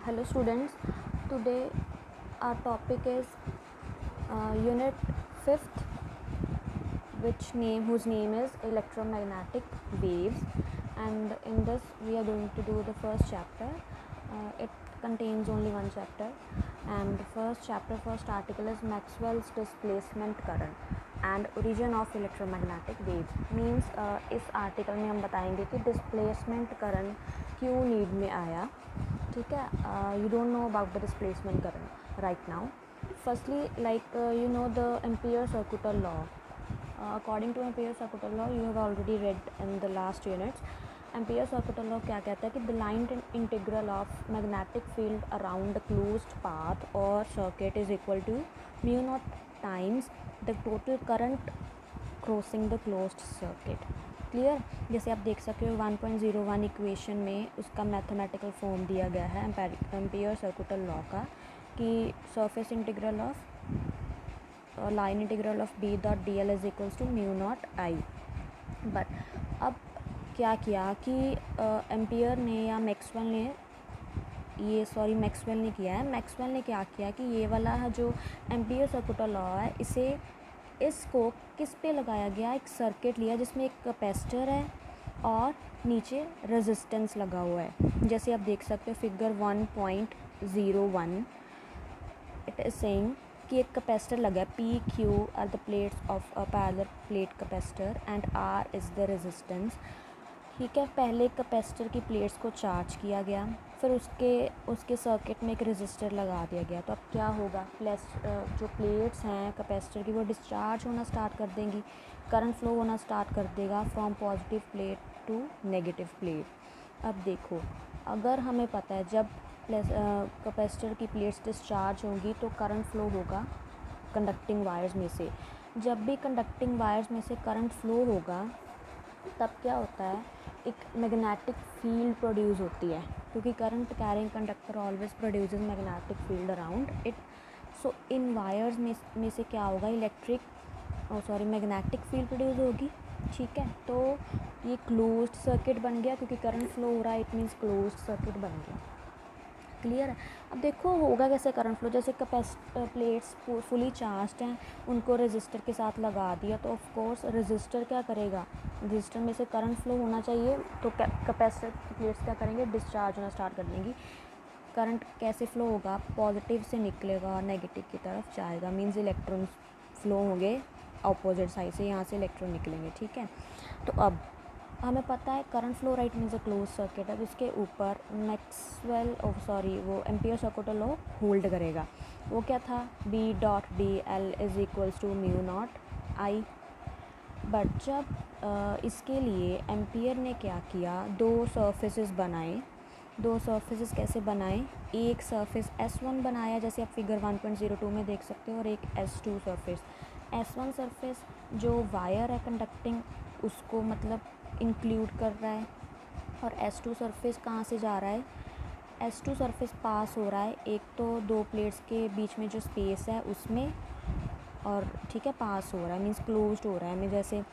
Hello students, today our topic is unit 5th whose name is electromagnetic waves, and in this we are going to do the first chapter. It contains only one chapter, and the first article is Maxwell's displacement current and origin of electromagnetic waves. Means इस article में हम बताएंगे कि displacement current क्यों need में आया. ठीक है, you don't know about the displacement current right now. Firstly, you know the Ampere-Circuital law. According to Ampere-Circuital law, you have already read in the last units. Ampere-Circuital law क्या कहता है कि the line integral of magnetic field around a closed path or circuit is equal to mu naught times the total current crossing the closed circuit. Clear. जैसे आप देख सकते हो 1.01 equation में उसका मैथमेटिकल फॉर्म दिया गया है एम्पियर-सर्कुइटल लॉ का कि surface integral of line integral of B dot D L is equals to mu naught I. But अब क्या किया कि एम्पियर ने या मैक्सवेल ने किया है. मैक्सवेल ने क्या किया कि ये वाला जो एम्पियर-सर्कुइटल लॉ है इसको किस पे लगाया गया. एक सर्किट लिया जिसमें एक कैपेसिटर है और नीचे रेजिस्टेंस लगा हुआ है. जैसे आप देख सकते हो फिगर 1.01. इट इज सेइंग कि एक कैपेसिटर लगा है. P Q R the plates of a parallel plate capacitor and R is the resistance. ठीक है, पहले कैपेसिटर की प्लेट्स को चार्ज किया गया, फिर उसके सर्किट में एक रेजिस्टर लगा दिया गया. तो अब क्या होगा, जो प्लेट्स हैं कैपेसिटर की वो डिस्चार्ज होना स्टार्ट कर देंगी. करंट फ्लो होना स्टार्ट कर देगा from positive plate to negative plate. अब देखो, अगर हमें पता है जब कैपेसिटर की प्लेट्स डिस्चार्ज होंगी तो करंट फ्लो होगा कंडक्टिंग वायर्स में से. जब भी कंडक्टिंग वायर्स में से करंट फ्लो होगा तब क्या होता है, एक मैग्नेटिक फील्ड प्रोड्यूस होती है, क्योंकि current carrying conductor always produces magnetic field around it. So in wires में से क्या होगा, मैग्नेटिक फील्ड प्रोड्यूस होगी. ठीक है, तो ये क्लोज्ड सर्किट बन गया क्योंकि करंट फ्लो हो रहा है. इट मीन्स क्लोज्ड सर्किट बन गया. क्लियर है. अब देखो होगा कैसे करंट फ्लो. जैसे प्लेट्स फुली चार्ज हैं, उनको रेजिस्टर के साथ लगा दिया तो ऑफ कोर्स रेजिस्टर क्या करेगा, रेजिस्टर में से करंट फ्लो होना चाहिए. तो कैपेसिटर की प्लेट्स क्या करेंगे, डिस्चार्ज होना स्टार्ट कर देंगी. करंट कैसे फ्लो होगा, पॉजिटिव से निकलेगा और नेगेटिव की तरफ जाएगा. मीन्स इलेक्ट्रॉन फ्लो होंगे अपोजिट साइड से, यहाँ से इलेक्ट्रॉन निकलेंगे. ठीक है, तो अब हमें पता है current flow right means a close circuit है. इसके ऊपर वो एम्पियर-सर्कुइटल लॉ होल्ड करेगा. वो क्या था, B dot D L is equals to mu naught I. But जब इसके लिए एम्पियर ने क्या किया, दो सर्फेसेस बनाए. दो सर्फेसेस कैसे बनाए, एक सर्फेस S1 बनाया जैसे आप फिगर 1.02 में देख सकते हो, और एक S2 सर्फेस. S1 सर्फेस जो वायर है कंडक्टिंग उसको मतलब इंक्लूड कर रहा है, और S2 सरफेस कहाँ से जा रहा है, S2 सरफेस पास हो रहा है एक तो दो प्लेट्स के बीच में जो स्पेस है उसमें, और ठीक है पास हो रहा है मीन्स क्लोज्ड हो रहा है. मीन्स जैसे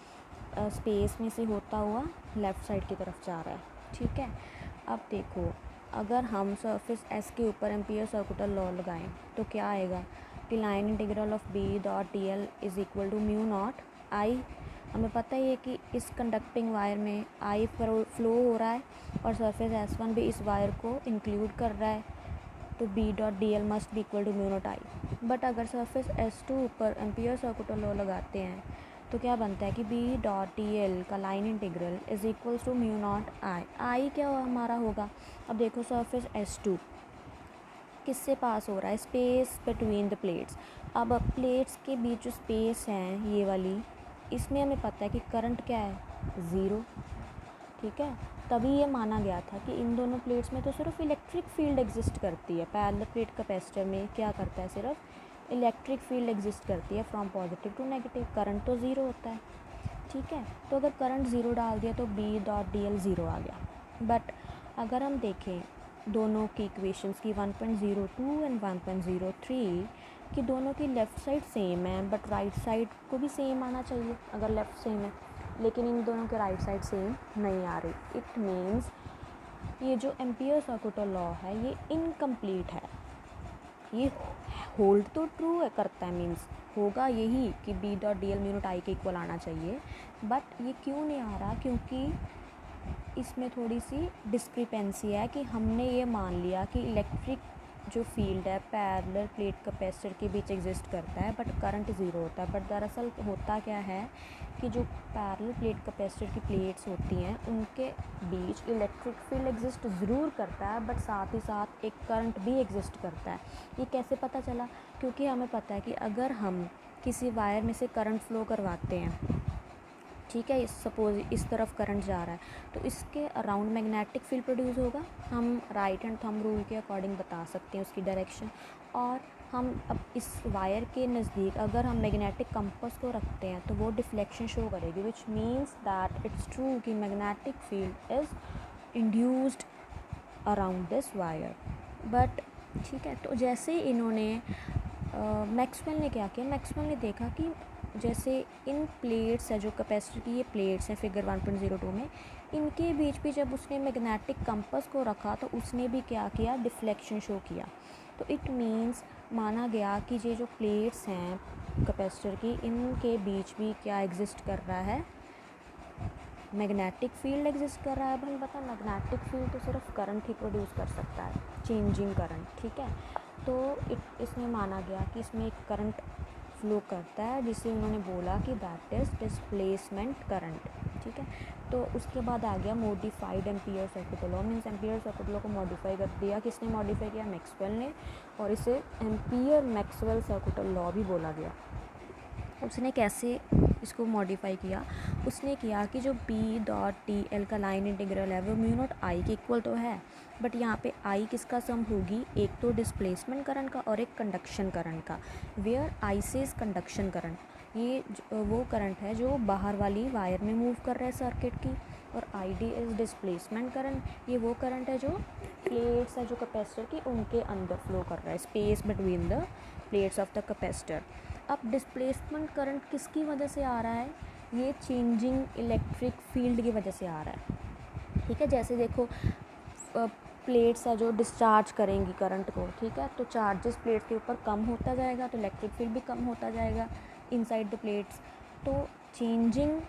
स्पेस में से होता हुआ लेफ़्ट साइड की तरफ जा रहा है. ठीक है, अब देखो अगर हम सरफेस S के ऊपर एम्पियर-सर्कुइटल लॉ लगाएं तो क्या आएगा कि line integral of B dot D L is equal to mu naught I. हमें पता ही है कि इस कंडक्टिंग वायर में आई फ्लो हो रहा है और सरफेस S1 भी इस वायर को इंक्लूड कर रहा है, तो B dot D L must be equal to mu naught I. But अगर सरफेस S2 ऊपर एम्पियर-सर्कुइटल लॉ लगाते हैं तो क्या बनता है कि बी डॉट डी एल का line integral is equals to mu naught I. I क्या हमारा होगा, अब देखो सरफेस S2 किससे पास हो रहा है, स्पेस बिटवीन द प्लेट्स. अब प्लेट्स के बीच जो स्पेस है ये वाली, इसमें हमें पता है कि करंट क्या है, ज़ीरो. ठीक है, तभी ये माना गया था कि इन दोनों प्लेट्स में तो सिर्फ इलेक्ट्रिक फील्ड एग्जिस्ट करती है. पैरेलल प्लेट कैपेसिटर में क्या करता है, सिर्फ इलेक्ट्रिक फील्ड एग्जिस्ट करती है from positive to negative. Current तो ज़ीरो होता है. ठीक है, तो अगर करंट ज़ीरो डाल दिया तो B dot D L zero आ गया. बट अगर हम देखें दोनों की इक्वेशंस की 1.02 एंड 1.03 कि दोनों की लेफ़्ट साइड सेम है, बट राइट साइड को भी सेम आना चाहिए अगर लेफ़्ट सेम है, लेकिन इन दोनों के राइट साइड सेम नहीं आ रही. इट मीन्स ये जो एम्पियर सर्किट लॉ है ये इनकम्प्लीट है। ये होल्ड तो ट्रू है करता है, मीन्स होगा यही कि B dot D L mu naught I के इक्वल आना चाहिए, बट ये क्यों नहीं आ रहा? क्योंकि इसमें थोड़ी सी डिस्क्रिपेंसी है कि हमने ये मान लिया कि इलेक्ट्रिक जो फील्ड है पैरेलल प्लेट कैपेसिटर के बीच एग्जिस्ट करता है, बट करंट ज़ीरो होता है। बट दरअसल होता क्या है कि जो पैरेलल प्लेट कैपेसिटर की प्लेट्स होती हैं उनके बीच इलेक्ट्रिक फील्ड एग्जिस्ट ज़रूर करता है, बट साथ ही साथ एक करंट भी एग्जिस्ट करता है। ये कैसे पता चला? क्योंकि हमें पता है कि अगर हम किसी वायर में से करंट फ्लो करवाते हैं, ठीक है, सपोज इस तरफ करंट जा रहा है, तो इसके अराउंड मैग्नेटिक फील्ड प्रोड्यूस होगा। हम राइट एंड थंब रूल के अकॉर्डिंग बता सकते हैं उसकी डायरेक्शन। और हम अब इस वायर के नज़दीक अगर हम मैग्नेटिक कंपास को रखते हैं तो वो डिफ्लेक्शन शो करेगी, which means that it's true कि magnetic field is induced around this wire. But ठीक है, तो जैसे इन्होंने मैक्सवेल ने क्या किया, मैक्सवेल ने देखा कि जैसे इन प्लेट्स है जो कैपेसिटर की ये प्लेट्स हैं फिगर 1.02 में, इनके बीच भी जब उसने मैग्नेटिक कंपास को रखा तो उसने भी क्या किया, डिफ्लेक्शन शो किया। तो इट मीन्स माना गया कि ये जो प्लेट्स हैं कैपेसिटर की, इनके बीच भी क्या एग्जिस्ट कर रहा है, मैग्नेटिक फील्ड एग्जिस्ट कर रहा है। भाई बता, मैग्नेटिक फील्ड तो सिर्फ करंट ही प्रोड्यूस कर सकता है, चेंजिंग करंट, ठीक है। तो इसमें माना गया कि इसमें एक करंट फ्लो करता है जिसे उन्होंने बोला कि दैट इज़ डिस्प्लेसमेंट करंट, ठीक है। तो उसके बाद आ गया modified ampere circuit law, means ampere circuit law को मॉडिफाई कर दिया। किसने मॉडिफाई किया? मैक्सवेल ने, और इसे एम्पियर मैक्सवेल सर्किट लॉ भी बोला गया। उसने कैसे इसको मॉडिफाई किया? उसने किया कि जो बी डॉट टी एल का लाइन इंटीग्रल है वो म्यू नॉट आई के इक्वल तो है, बट यहाँ पे आई किसका सम होगी, एक तो डिस्प्लेसमेंट करंट का और एक कंडक्शन करंट का। वेयर आई से इज़ कंडक्शन करंट, ये वो करंट है जो बाहर वाली वायर में मूव कर रहा है सर्किट की, और आई डी इज़ डिस्प्लेसमेंट करंट, ये वो करंट है जो प्लेट्स है जो कैपेसिटर की उनके अंदर फ्लो कर रहा है, space between the plates of the capacitor. अब डिस्प्लेसमेंट करंट किसकी वजह से आ रहा है? ये चेंजिंग इलेक्ट्रिक फील्ड की वजह से आ रहा है, ठीक है। जैसे देखो प्लेट्स है जो डिस्चार्ज करेंगी करंट को, ठीक है, तो चार्जेस प्लेट्स के ऊपर कम होता जाएगा तो इलेक्ट्रिक फील्ड भी कम होता जाएगा इनसाइड द प्लेट्स। तो changing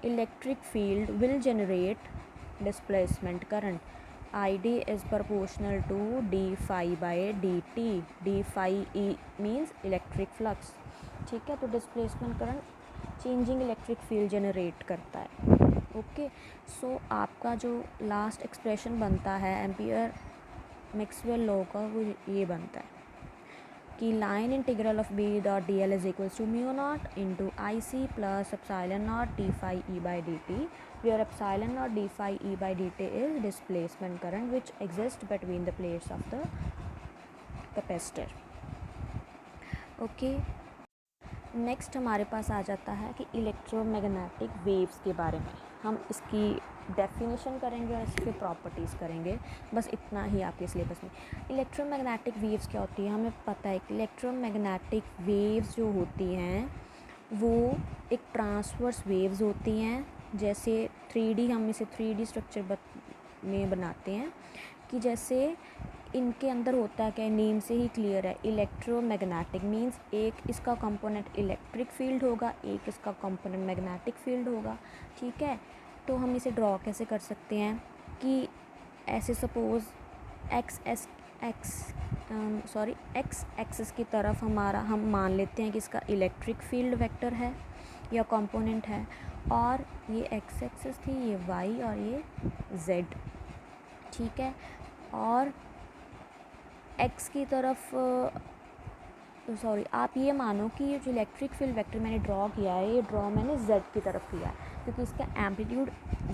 electric field will generate displacement current. I D is proportional to D phi by D T, D phi E means electric flux, ठीक है। तो displacement current changing electric field generate करता है, okay. सो आपका जो last expression बनता है ampere Maxwell law का, वो ये बनता है कि line integral of B dot D L is equals to mu naught into I C plus epsilon naught D phi E by D T, where epsilon naught d phi e by dt is displacement current which exists between the plates of the capacitor, okay. Next हमारे पास आ जाता है कि electromagnetic waves के बारे में हम इसकी definition करेंगे और इसके प्रॉपर्टीज़ करेंगे, बस इतना ही आपके सिलेबस में। इलेक्ट्रोमैग्नेटिक वेव्स क्या होती है? हमें पता है कि इलेक्ट्रोमैग्नेटिक वेव्स जो होती हैं वो एक ट्रांसवर्स वेव्स होती हैं। जैसे 3D, हम इसे 3D स्ट्रक्चर में बनाते हैं कि जैसे इनके अंदर होता है क्या, नेम से ही क्लियर है, इलेक्ट्रोमैग्नेटिक मींस एक इसका कंपोनेंट इलेक्ट्रिक फील्ड होगा, एक इसका कंपोनेंट मैग्नेटिक फील्ड होगा, ठीक है। तो हम इसे ड्रॉ कैसे कर सकते हैं कि ऐसे सपोज़ एक्स एक्सिस की तरफ हम मान लेते हैं कि इसका इलेक्ट्रिक फील्ड वेक्टर है या कंपोनेंट है, और ये एक्स एक्सिस थी, ये वाई और ये जेड, ठीक है। और एक्स की तरफ आप ये मानो कि ये जो इलेक्ट्रिक फील्ड वेक्टर मैंने ड्रॉ किया है, ये ड्रॉ मैंने जेड की तरफ किया है क्योंकि इसका एम्पलीट्यूड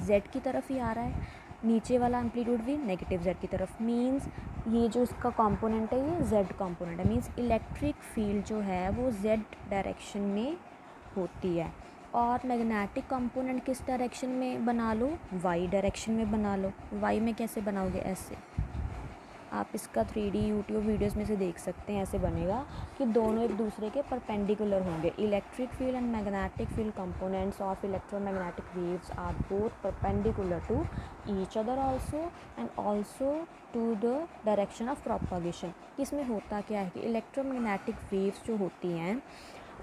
जेड की तरफ ही आ रहा है, नीचे वाला एम्पलीट्यूड भी नेगेटिव जेड की तरफ, मींस ये जो इसका कंपोनेंट है ये जेड कंपोनेंट है, मींस इलेक्ट्रिक फील्ड जो है वो जेड डायरेक्शन में होती है। और मैग्नेटिक कंपोनेंट किस डायरेक्शन में बना लो? वाई डायरेक्शन में बना लो। वाई में कैसे बनाओगे? ऐसे आप इसका 3D यूट्यूब वीडियोस में से देख सकते हैं, ऐसे बनेगा कि दोनों एक दूसरे के परपेंडिकुलर होंगे। Electric field and magnetic field components of electromagnetic waves are both perpendicular to each other also and also to the direction of propagation. इसमें होता क्या है कि इलेक्ट्रोमैग्नेटिक वेव्स जो होती हैं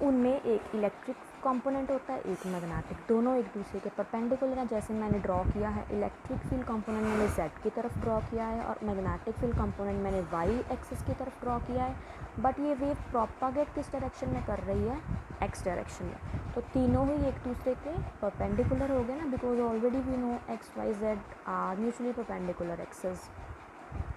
उनमें एक इलेक्ट्रिक कंपोनेंट होता है, एक मैग्नेटिक, दोनों एक दूसरे के परपेंडिकुलर हैं। जैसे मैंने ड्रॉ किया है, इलेक्ट्रिक फील्ड कंपोनेंट मैंने जेड की तरफ ड्रॉ किया है और मैग्नेटिक फील्ड कंपोनेंट मैंने वाई एक्सिस की तरफ ड्रॉ किया है, बट ये वेव प्रोपागेट किस डायरेक्शन में कर रही है, एक्स डायरेक्शन में। तो तीनों ही एक दूसरे के परपेंडिकुलर हो गए ना, because already we know X Y Z are mutually perpendicular axis.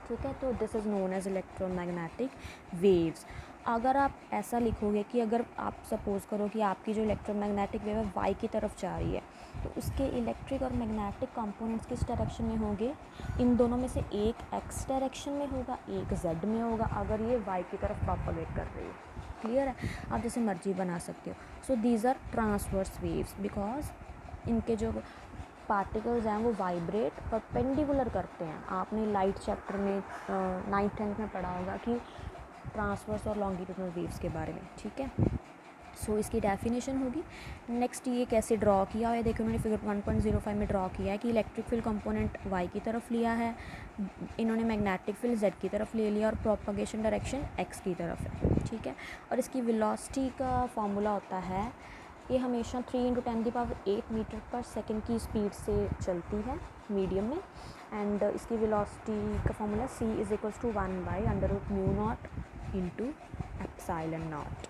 ठीक है, तो this is known as electromagnetic waves. अगर आप ऐसा लिखोगे कि अगर आप सपोज़ करो कि आपकी जो इलेक्ट्रोमैग्नेटिक वेव है वाई की तरफ जा रही है, तो उसके इलेक्ट्रिक और मैग्नेटिक कंपोनेंट्स किस डायरेक्शन में होंगे, इन दोनों में से एक एक्स डायरेक्शन में होगा, एक जेड में होगा, अगर ये वाई की तरफ प्रोपगेट कर रही है। क्लियर है, आप जैसे मर्जी बना सकते हो। So these are transverse waves because इनके जो पार्टिकल्स हैं वो वाइब्रेट परपेंडिकुलर करते हैं। आपने लाइट चैप्टर में 9th-10th में पढ़ा होगा कि ट्रांसवर्स और लॉन्गिट्यूडनल वेव्स के बारे में। ठीक है, सो इसकी डेफिनेशन होगी। नेक्स्ट ये कैसे ड्रॉ किया है, देखो उन्होंने फिगर 1.05 में ड्रॉ किया है कि इलेक्ट्रिक फील्ड कंपोनेंट वाई की तरफ लिया है, इन्होंने मैग्नेटिक फील्ड जेड की तरफ ले लिया और प्रोपगेशन डायरेक्शन एक्स की तरफ है। ठीक है, और इसकी वेलोसिटी का फॉर्मूला होता है, ये हमेशा 3×10⁸ मीटर पर सेकेंड की स्पीड से चलती है मीडियम में, एंड इसकी वेलोसिटी का formula c is equals to 1/√μ0 into epsilon naught,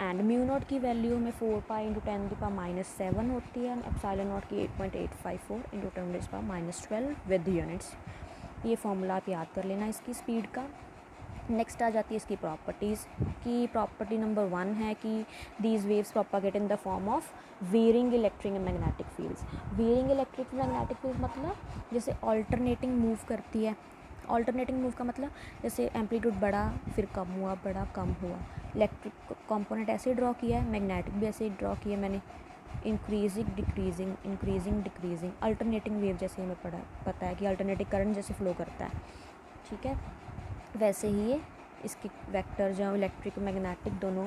and mu naught की वैल्यू में 4π×10⁻⁻7 होती है, एंड एप्सिलॉन नॉट की 8.854 × 10⁻12 विद यूनिट्स। ये फॉर्मूला आप याद कर लेना इसकी स्पीड का। नेक्स्ट आ जाती है इसकी प्रॉपर्टीज़ की। प्रॉपर्टी नंबर 1 है कि these waves propagate in the form of varying electric and magnetic fields. Varying electric magnetic field मतलब जैसे ऑल्टरनेटिंग मूव करती है। ऑल्टरनेटिंग मूव का मतलब जैसे एम्पलीट्यूड बढ़ा फिर कम हुआ, बढ़ा कम हुआ। इलेक्ट्रिक कंपोनेंट ऐसे ड्रॉ किया है, मैग्नेटिक भी ऐसे ड्रॉ किया है मैंने, इंक्रीजिंग डिक्रीजिंग अल्टरनेटिंग वेव जैसे हमें पता है कि अल्टरनेटिंग करंट जैसे फ्लो करता है। ठीक है, वैसे ही ये इसके वेक्टर जो इलेक्ट्रिक मैग्नेटिक दोनों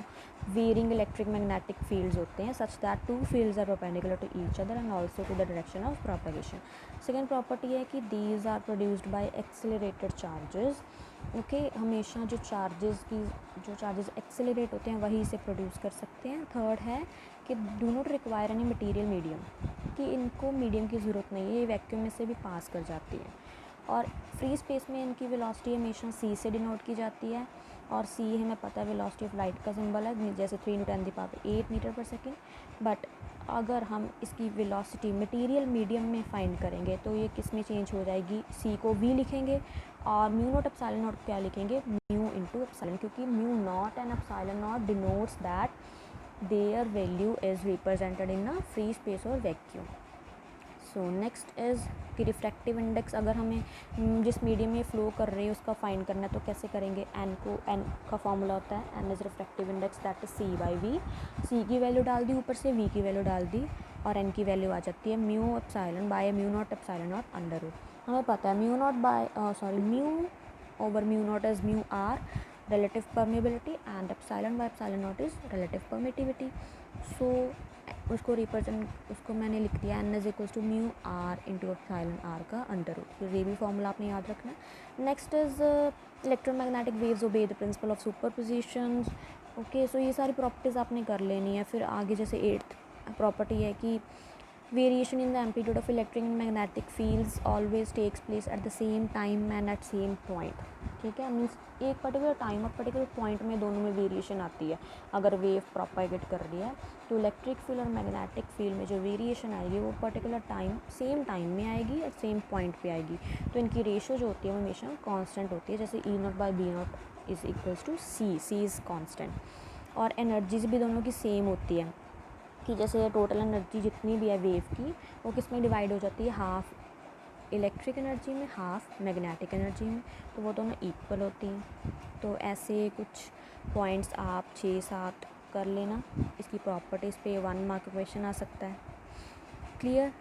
वेरिंग इलेक्ट्रिक मैग्नेटिक फील्ड्स होते हैं such that two fields are perpendicular to each other and also to the direction of propagation. Second property है कि these are produced by accelerated charges. Okay, हमेशा जो charges accelerate होते हैं वही इसे प्रोड्यूस कर सकते हैं। थर्ड है कि do not require any material medium, कि इनको मीडियम की ज़रूरत नहीं है, ये वैक्यूम में से भी पास कर जाती है। और फ्री स्पेस में इनकी वेलोसिटी हमेशा c से डिनोट की जाती है, और c हमें पता है वेलोसिटी ऑफ लाइट का सिंबल है, जैसे 3×10⁸ मीटर पर सेकेंड। बट अगर हम इसकी वेलोसिटी मटेरियल मीडियम में फाइंड करेंगे तो ये किस में चेंज हो जाएगी, c को v लिखेंगे और म्यू नॉट एप्सिलॉन नॉट क्या लिखेंगे, म्यू इंटू एप्सिलॉन, क्योंकि mu naught and epsilon not denotes that their value is represented in a free space और वैक्यूम। सो नेक्स्ट इज़ कि रिफ्रैक्टिव इंडेक्स, अगर हमें जिस मीडियम में फ़्लो कर रही है उसका फाइंड करना है तो कैसे करेंगे, एन का फॉर्मूला होता है N is refractive index that is c/v। c की वैल्यू डाल दी, ऊपर से v की वैल्यू डाल दी, और n की वैल्यू आ जाती है mu epsilon by mu naught epsilon naught under root. हमें पता है mu over mu naught is mu R relative permeability and epsilon by epsilon naught is relative permittivity। So उसको मैंने लिख दिया n is equals to mu R into epsilon R का under root. तो ये भी फॉर्मूला आपने याद रखना है। Next is electromagnetic waves obey the principle of superposition. Okay, so ये सारी प्रॉपर्टीज़ आपने कर लेनी है। फिर आगे जैसे 8th प्रॉपर्टी है कि variation in the amplitude of electric and magnetic fields always takes place at the same time and at same point. ठीक है, मीन्स एक पर्टिकुलर टाइम और पर्टिकुलर पॉइंट में दोनों में वेरिएशन आती है। अगर वेव प्रोपागेट कर रही है तो इलेक्ट्रिक फील्ड और मैग्नेटिक फील्ड में जो वेरिएशन आएगी वो पर्टिकुलर टाइम सेम टाइम में आएगी और सेम पॉइंट पे आएगी। तो इनकी रेशो जो होती है वो हमेशा कांस्टेंट होती है, जैसे E0/B0 is equals to C is constant. और एनर्जीज भी दोनों की सेम होती है, कि जैसे टोटल एनर्जी जितनी भी है वेव की वो किस में डिवाइड हो जाती है, हाफ इलेक्ट्रिक एनर्जी में, हाफ मैग्नेटिक एनर्जी में, तो वो दोनों इक्वल होती हैं। तो ऐसे कुछ पॉइंट्स आप 6-7 कर लेना। इसकी प्रॉपर्टीज़ पे 1 मार्क क्वेश्चन आ सकता है। क्लियर।